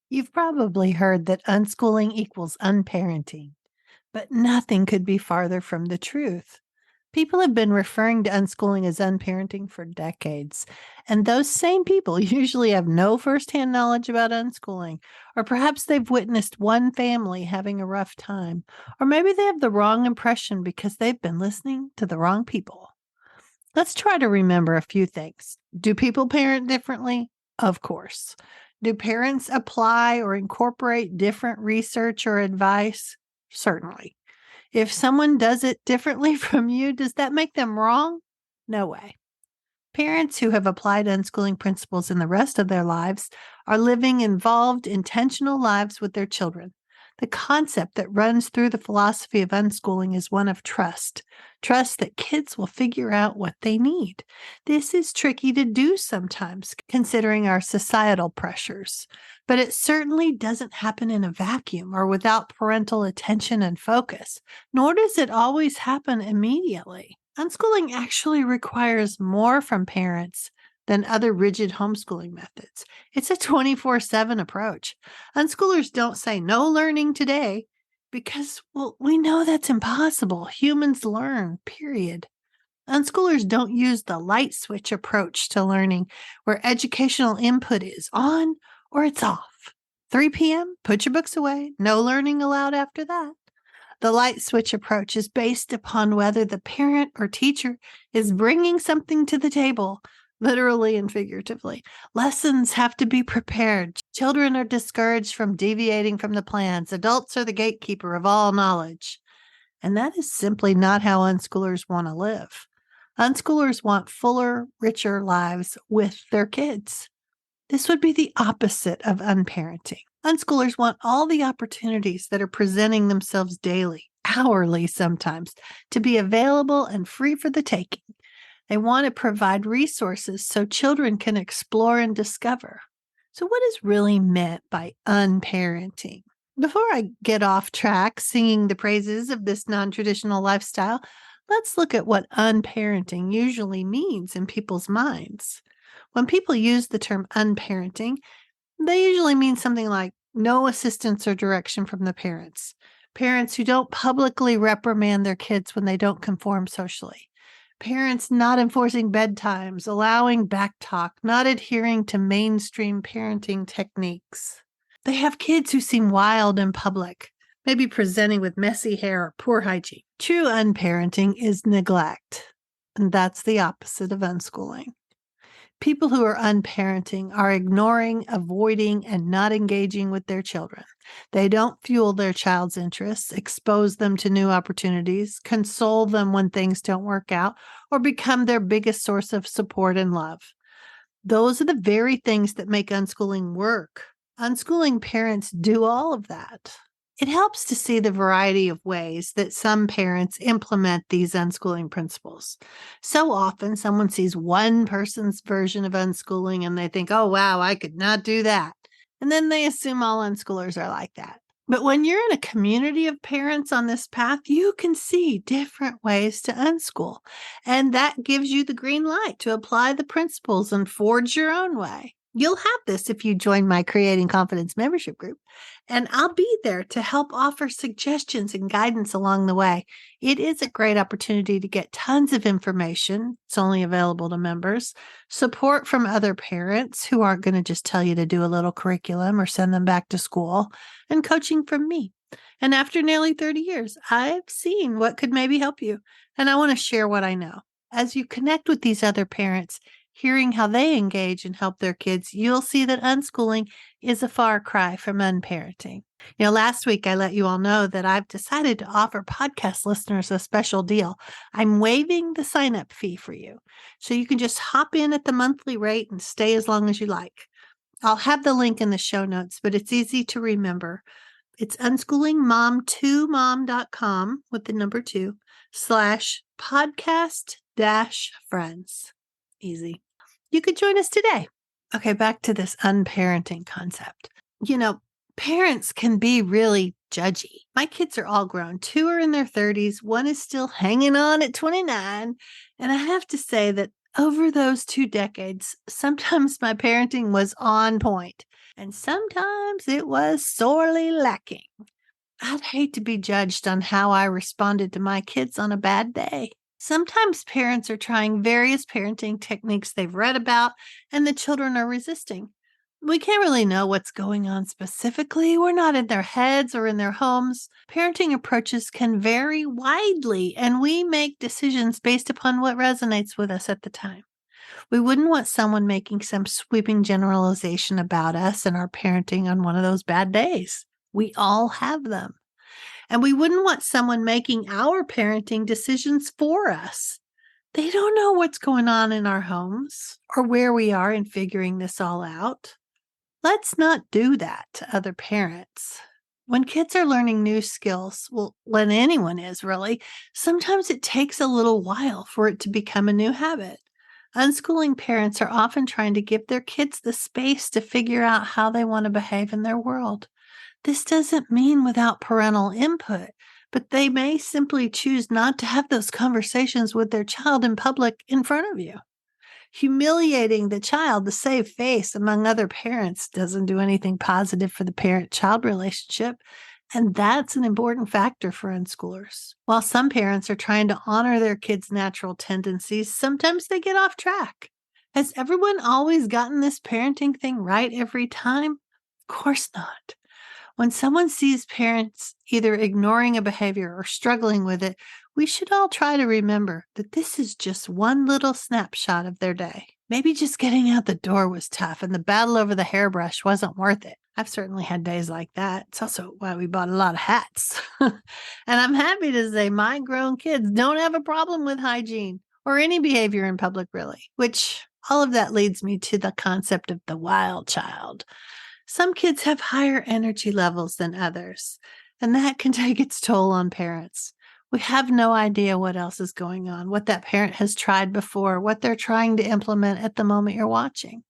You've probably heard that unschooling equals unparenting, but nothing could be farther from the truth. People have been referring to unschooling as unparenting for decades, and those same people usually have no firsthand knowledge about unschooling, or perhaps they've witnessed one family having a rough time, or maybe they have the wrong impression because they've been listening to the wrong people. Let's try to remember a few things. Do people parent differently? Of course. Do parents apply or incorporate different research or advice? Certainly. If someone does it differently from you, does that make them wrong? No way. Parents who have applied unschooling principles in the rest of their lives are living involved, intentional lives with their children. The concept that runs through the philosophy of unschooling is one of trust. Trust that kids will figure out what they need. This is tricky to do sometimes, considering our societal pressures, but it certainly doesn't happen in a vacuum or without parental attention and focus, nor does it always happen immediately. Unschooling actually requires more from parents than other rigid homeschooling methods. It's a 24/7 approach. Unschoolers don't say no learning today because, well, we know that's impossible. Humans learn, period. Unschoolers don't use the light switch approach to learning where educational input is on or it's off. 3 p.m., put your books away. No learning allowed after that. The light switch approach is based upon whether the parent or teacher is bringing something to the table, literally and figuratively. Lessons have to be prepared. Children are discouraged from deviating from the plans. Adults are the gatekeeper of all knowledge. And that is simply not how unschoolers want to live. Unschoolers want fuller, richer lives with their kids. This would be the opposite of unparenting. Unschoolers want all the opportunities that are presenting themselves daily, hourly sometimes, to be available and free for the taking. They want to provide resources so children can explore and discover. So, what is really meant by unparenting? Before I get off track singing the praises of this non traditional lifestyle, let's look at what unparenting usually means in people's minds. When people use the term unparenting, they usually mean something like no assistance or direction from the parents. Parents who don't publicly reprimand their kids when they don't conform socially. Parents not enforcing bedtimes, allowing back talk, not adhering to mainstream parenting techniques. They have kids who seem wild in public, maybe presenting with messy hair or poor hygiene. True unparenting is neglect, and that's the opposite of unschooling. People who are unparenting are ignoring, avoiding, and not engaging with their children. They don't fuel their child's interests, expose them to new opportunities, console them when things don't work out, or become their biggest source of support and love. Those are the very things that make unschooling work. Unschooling parents do all of that. It helps to see the variety of ways that some parents implement these unschooling principles. So often, someone sees one person's version of unschooling and they think, oh, wow, I could not do that. And then they assume all unschoolers are like that. But when you're in a community of parents on this path, you can see different ways to unschool. And that gives you the green light to apply the principles and forge your own way. You'll have this if you join my Creating Confidence membership group, and I'll be there to help offer suggestions and guidance along the way. It is a great opportunity to get tons of information. It's only available to members, support from other parents who aren't going to just tell you to do a little curriculum or send them back to school, and coaching from me. And after nearly 30 years, I've seen what could maybe help you, and I want to share what I know. As you connect with these other parents, hearing how they engage and help their kids, you'll see that unschooling is a far cry from unparenting. Last week I let you all know that I've decided to offer podcast listeners a special deal. I'm waiving the sign-up fee for you, so you can just hop in at the monthly rate and stay as long as you like. I'll have the link in the show notes, but it's easy to remember. It's unschoolingmom2mom.com with the number 2/podcast-friends. Easy. You could join us today. Okay, back to this unparenting concept. Parents can be really judgy. My kids are all grown. 2 are in their 30s. 1 is still hanging on at 29. And I have to say that Over those 2 decades, sometimes my parenting was on point, and sometimes it was sorely lacking. I'd hate to be judged on how I responded to my kids on a bad day. Sometimes parents are trying various parenting techniques they've read about, and the children are resisting. We can't really know what's going on specifically. We're not in their heads or in their homes. Parenting approaches can vary widely, and we make decisions based upon what resonates with us at the time. We wouldn't want someone making some sweeping generalization about us and our parenting on one of those bad days. We all have them. And we wouldn't want someone making our parenting decisions for us. They don't know what's going on in our homes or where we are in figuring this all out. Let's not do that to other parents. When kids are learning new skills, well, when anyone is really, sometimes it takes a little while for it to become a new habit. Unschooling parents are often trying to give their kids the space to figure out how they want to behave in their world. This doesn't mean without parental input, but they may simply choose not to have those conversations with their child in public in front of you. Humiliating the child to save face among other parents doesn't do anything positive for the parent child relationship. And that's an important factor for unschoolers. While some parents are trying to honor their kids' natural tendencies, sometimes they get off track. Has everyone always gotten this parenting thing right every time? Of course not. When someone sees parents either ignoring a behavior or struggling with it, we should all try to remember that this is just one little snapshot of their day. Maybe just getting out the door was tough and the battle over the hairbrush wasn't worth it. I've certainly had days like that. It's also why we bought a lot of hats. And I'm happy to say my grown kids don't have a problem with hygiene or any behavior in public, really, which all of that leads me to the concept of the wild child. Some kids have higher energy levels than others, and that can take its toll on parents. We have no idea what else is going on, what that parent has tried before, what they're trying to implement at the moment you're watching.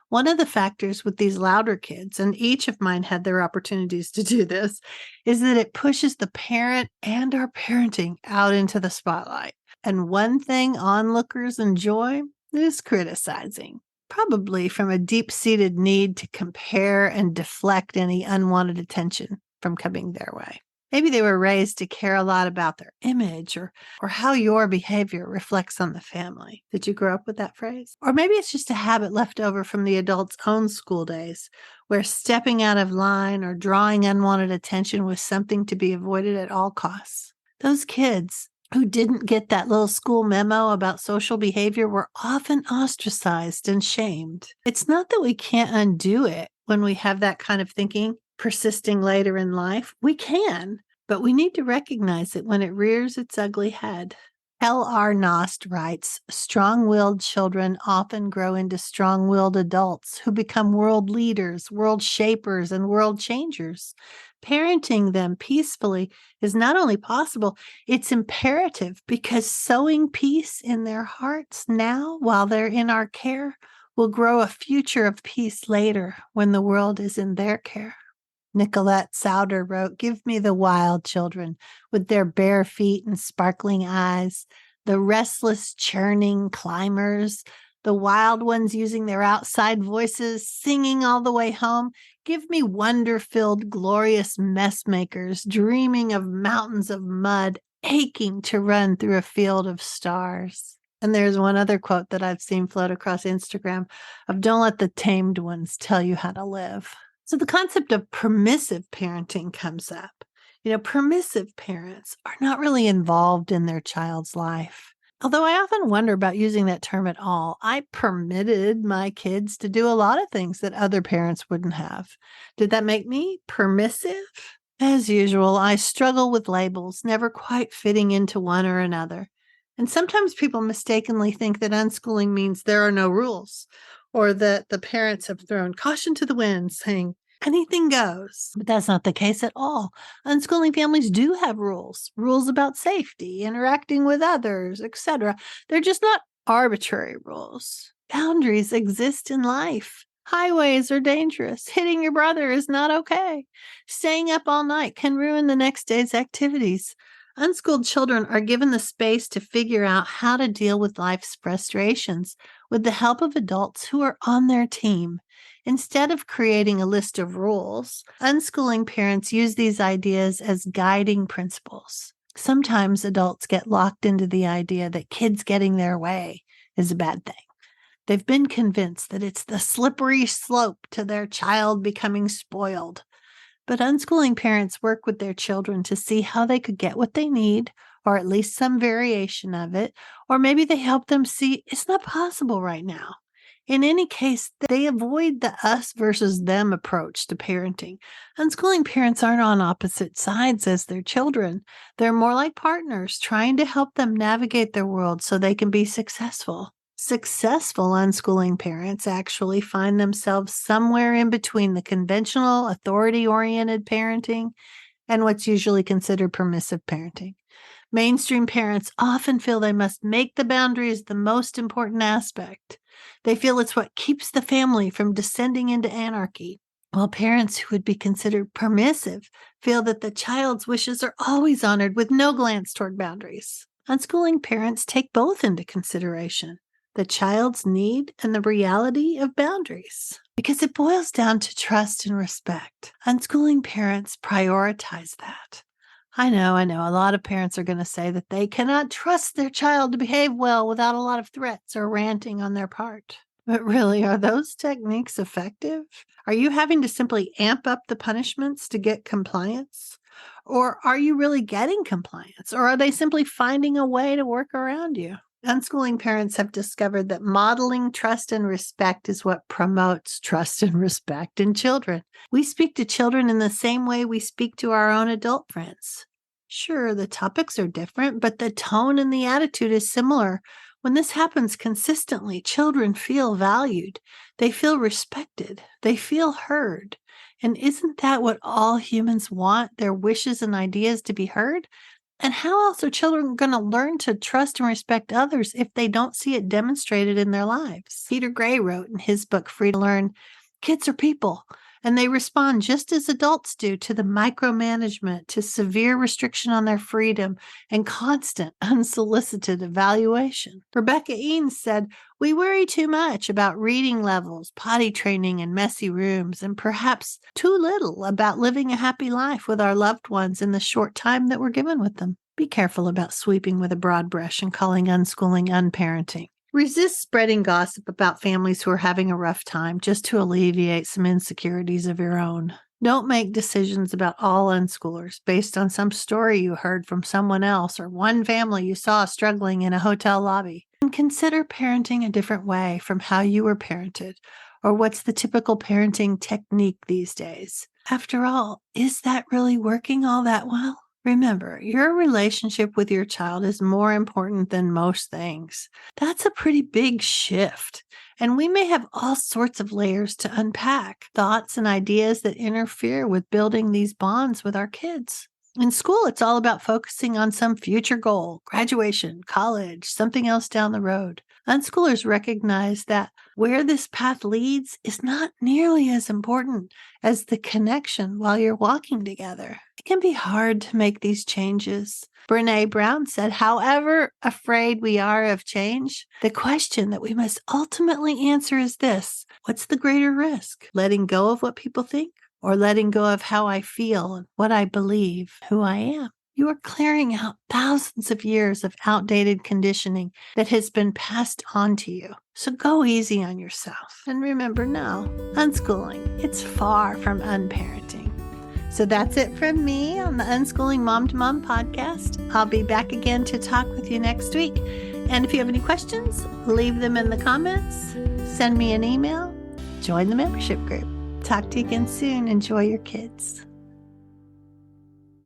One of the factors with these louder kids, and each of mine had their opportunities to do this, is that it pushes the parent and our parenting out into the spotlight. And one thing onlookers enjoy is criticizing, probably from a deep-seated need to compare and deflect any unwanted attention from coming their way. Maybe they were raised to care a lot about their image or how your behavior reflects on the family. Did you grow up with that phrase? Or maybe it's just a habit left over from the adult's own school days, where stepping out of line or drawing unwanted attention was something to be avoided at all costs. Those kids who didn't get that little school memo about social behavior were often ostracized and shamed. It's not that we can't undo it when we have that kind of thinking persisting later in life. We can, but we need to recognize it when it rears its ugly head. L.R. Nost writes, strong-willed children often grow into strong-willed adults who become world leaders, world shapers, and world changers. Parenting them peacefully is not only possible, it's imperative, because sowing peace in their hearts now while they're in our care will grow a future of peace later when the world is in their care. Nicolette Souder wrote, give me the wild children with their bare feet and sparkling eyes, the restless, churning climbers, the wild ones using their outside voices, singing all the way home. Give me wonder-filled, glorious mess makers, dreaming of mountains of mud, aching to run through a field of stars. And there's one other quote that I've seen float across Instagram of don't let the tamed ones tell you how to live. So the concept of permissive parenting comes up. Permissive parents are not really involved in their child's life. Although I often wonder about using that term at all. I permitted my kids to do a lot of things that other parents wouldn't have. Did that make me permissive? As usual, I struggle with labels, never quite fitting into one or another. And sometimes people mistakenly think that unschooling means there are no rules, or that the parents have thrown caution to the wind, saying anything goes. But that's not the case at all. Unschooling families do have rules about safety, interacting with others, etc. They're just not arbitrary rules. Boundaries exist in life. Highways are dangerous. Hitting your brother is not okay. Staying up all night can ruin the next day's activities. Unschooled children are given the space to figure out how to deal with life's frustrations with the help of adults who are on their team. Instead of creating a list of rules, unschooling parents use these ideas as guiding principles. Sometimes adults get locked into the idea that kids getting their way is a bad thing. They've been convinced that it's the slippery slope to their child becoming spoiled. But unschooling parents work with their children to see how they could get what they need, or at least some variation of it, or maybe they help them see it's not possible right now. In any case, they avoid the us versus them approach to parenting. Unschooling parents aren't on opposite sides as their children. They're more like partners, trying to help them navigate their world so they can be successful. Successful unschooling parents actually find themselves somewhere in between the conventional, authority-oriented parenting and what's usually considered permissive parenting. Mainstream parents often feel they must make the boundaries the most important aspect. They feel it's what keeps the family from descending into anarchy, while parents who would be considered permissive feel that the child's wishes are always honored with no glance toward boundaries. Unschooling parents take both into consideration, the child's need and the reality of boundaries, because it boils down to trust and respect. Unschooling parents prioritize that. I know. A lot of parents are going to say that they cannot trust their child to behave well without a lot of threats or ranting on their part. But really, are those techniques effective? Are you having to simply amp up the punishments to get compliance? Or are you really getting compliance? Or are they simply finding a way to work around you? Unschooling parents have discovered that modeling trust and respect is what promotes trust and respect in children. We speak to children in the same way we speak to our own adult friends. Sure, the topics are different, but the tone and the attitude is similar. When this happens consistently, children feel valued. They feel respected. They feel heard. And isn't that what all humans want, their wishes and ideas to be heard? And how else are children going to learn to trust and respect others if they don't see it demonstrated in their lives? Peter Gray wrote in his book, Free to Learn, kids are people, and they respond just as adults do to the micromanagement, to severe restriction on their freedom, and constant unsolicited evaluation. Rebecca Eanes said, we worry too much about reading levels, potty training, and messy rooms, and perhaps too little about living a happy life with our loved ones in the short time that we're given with them. Be careful about sweeping with a broad brush and calling unschooling unparenting. Resist spreading gossip about families who are having a rough time just to alleviate some insecurities of your own. Don't make decisions about all unschoolers based on some story you heard from someone else or one family you saw struggling in a hotel lobby. And consider parenting a different way from how you were parented, or what's the typical parenting technique these days. After all, is that really working all that well? Remember, your relationship with your child is more important than most things. That's a pretty big shift. And we may have all sorts of layers to unpack, thoughts and ideas that interfere with building these bonds with our kids. In school, it's all about focusing on some future goal, graduation, college, something else down the road. Unschoolers recognize that where this path leads is not nearly as important as the connection while you're walking together. It can be hard to make these changes. Brené Brown said, however afraid we are of change, the question that we must ultimately answer is this: what's the greater risk? Letting go of what people think, or letting go of how I feel and what I believe, who I am? You are clearing out thousands of years of outdated conditioning that has been passed on to you. So go easy on yourself. And remember, no, unschooling, it's far from unparenting. So that's it from me on the Unschooling Mom to Mom podcast. I'll be back again to talk with you next week. And if you have any questions, leave them in the comments, send me an email, join the membership group. Talk to you again soon. Enjoy your kids.